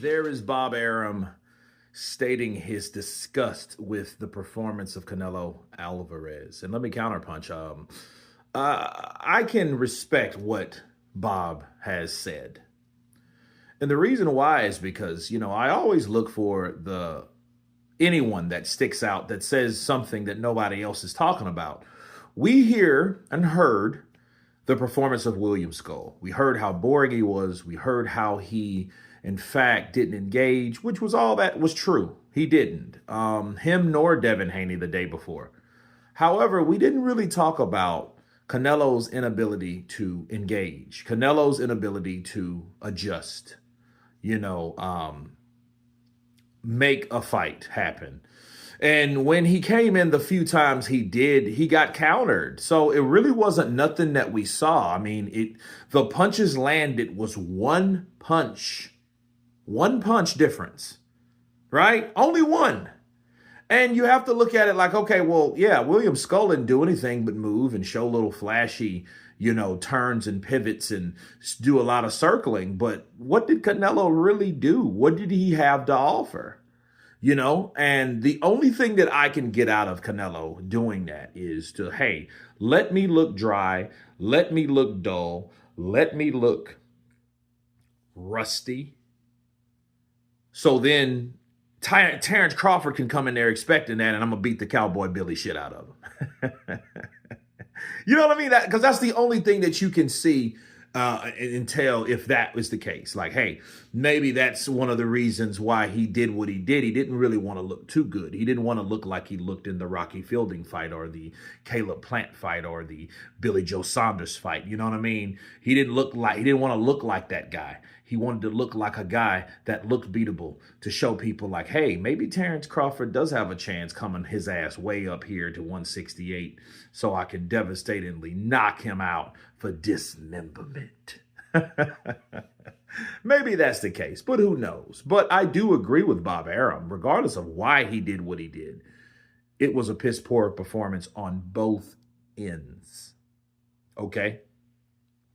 There is Bob Arum stating his disgust with the performance of Canelo Alvarez. And let me counterpunch. I can respect what Bob has said. And the reason why is because, I always look for anyone that sticks out that says something that nobody else is talking about. We hear and heard the performance of William Skull. We heard how boring he was. We heard how he, in fact, didn't engage, which was all that was true. He didn't. Him nor Devin Haney the day before. However, we didn't really talk about Canelo's inability to engage, Canelo's inability to adjust, make a fight happen. And when he came in the few times he did, he got countered. So it really wasn't nothing that we saw. I mean, the punches landed was one punch difference, right? Only one. And you have to look at it like, okay, well, yeah, William Skull didn't do anything but move and show little flashy, turns and pivots and do a lot of circling. But what did Canelo really do? What did he have to offer? And the only thing that I can get out of Canelo doing that is to, hey, let me look dry, let me look dull, let me look rusty. So then Terrence Crawford can come in there expecting that, and I'm going to beat the Cowboy Billy shit out of him. You know what I mean? Because that's the only thing that you can see and tell if that was the case. Like, hey, maybe that's one of the reasons why he did what he did. He didn't really want to look too good. He didn't want to look like he looked in the Rocky Fielding fight or the Caleb Plant fight or the Billy Joe Saunders fight. You know what I mean? He didn't want to look like that guy. He wanted to look like a guy that looked beatable to show people like, hey, maybe Terrence Crawford does have a chance coming his ass way up here to 168 so I can devastatingly knock him out for dismemberment. Maybe that's the case, but who knows? But I do agree with Bob Arum, regardless of why he did what he did. It was a piss poor performance on both ends. Okay?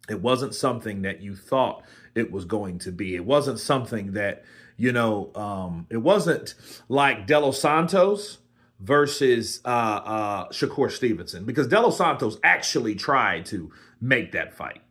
It wasn't something that you thought it was going to be. It wasn't something that, it wasn't like De Los Santos versus Shakur Stevenson, because De Los Santos actually tried to make that fight.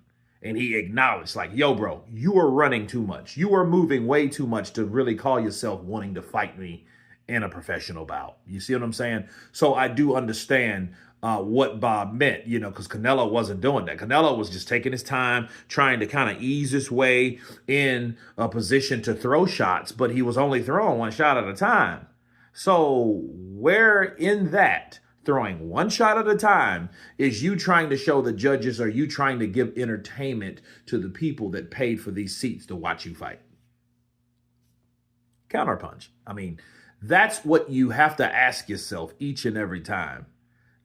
And he acknowledged, like, yo, bro, you are running too much. You are moving way too much to really call yourself wanting to fight me in a professional bout. You see what I'm saying? So I do understand what Bob meant, because Canelo wasn't doing that. Canelo was just taking his time, trying to kind of ease his way in a position to throw shots, but he was only throwing one shot at a time. So where in that throwing one shot at a time is you trying to show the judges, or you trying to give entertainment to the people that paid for these seats to watch you fight? Counterpunch. I mean, that's what you have to ask yourself each and every time.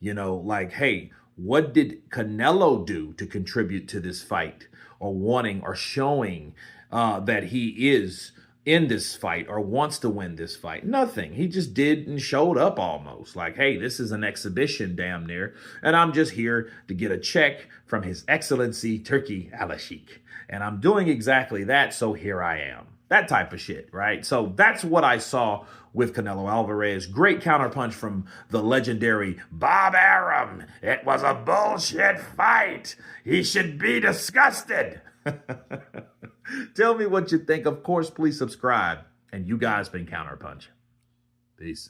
Like, hey, what did Canelo do to contribute to this fight, or wanting or showing that he is in this fight or wants to win this fight? Nothing. He just did and showed up almost like, hey, this is an exhibition damn near, and I'm just here to get a check from His Excellency Turki Al-Sheikh. And I'm doing exactly that, so here I am. That type of shit, right? So that's what I saw with Canelo Alvarez. Great counterpunch from the legendary Bob Arum. It was a bullshit fight. He should be disgusted. Tell me what you think. Of course, please subscribe. And you guys been Counterpunch. Peace.